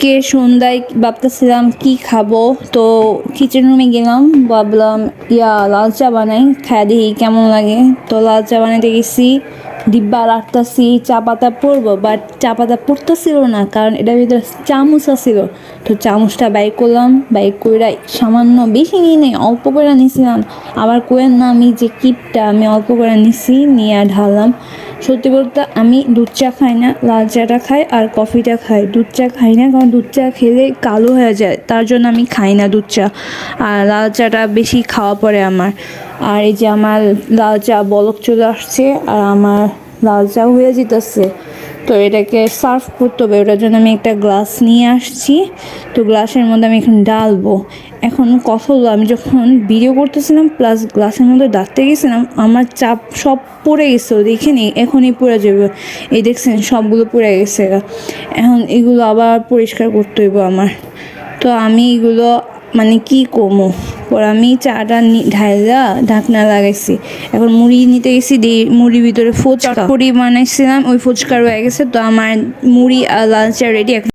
আজকে সন্ধ্যায় ভাবতেছিলাম কি খাবো, তো কিচেন রুমে গেলাম, ভাবলাম লাল চা বানাই, খাই দেখি কেমন লাগে। তো লাল চা বানাইতে গেছি, ডিব্বা রাখতেছি, চা পাতা পরবো, বাট চা পাতা পড়তেছিল না, কারণ এটার ভিতরে চামচ আছিল। তো চামচটা বাইর করলাম, বাইর করে সামান্য, বেশি নিয়ে নেই, অল্প করে নিছিলাম। আবার কোয়েন না, আমি যে কিপটা, আমি অল্প করে নিছি, নিয়ে ঢাললাম। সত্যি বলতে আমি দুধ চা খাই না, লাল চাটা খাই আর কফিটা খাই। দুধ চা খাই না, কারণ দুধ চা খেলে কালো হয়ে যায়, তার জন্য আমি খাই না দুধ চা। আর লাল চাটা বেশি খাওয়া পড়ে আমার। আর এই যে আমার লাল চা বলক চলে আসছে, আর আমার লাল চা হয়ে যেতেছে। তো এটাকে সার্ভ করতে হবে, ওটার জন্য আমি একটা গ্লাস নিয়ে আসছি। তো গ্লাসের মধ্যে আমি এখন ডালবো। এখন কথা হলো, আমি যখন ভিডিও করতেছিলাম প্লাস গ্লাসের মধ্যে ডাকতে গেছিলাম, আমার চাপ সব পড়ে গেছে, দেখে নি এখনই পড়ে যাবে। এই দেখছেন সবগুলো পড়ে গেছে। এখন এগুলো আবার পরিষ্কার করতে হইব আমার। তো আমি এগুলো মানে কি কমো, পর আমি চাটা ঢাইলা ঢাকনা লাগাইছি। এখন মুড়ি নিতে গেছি, মুড়ির ভিতরে ফুচকা বানাইছিলাম, ওই ফুচকা রয়ে গেছে। তো আমার মুড়ি আর লাল চা রেডি।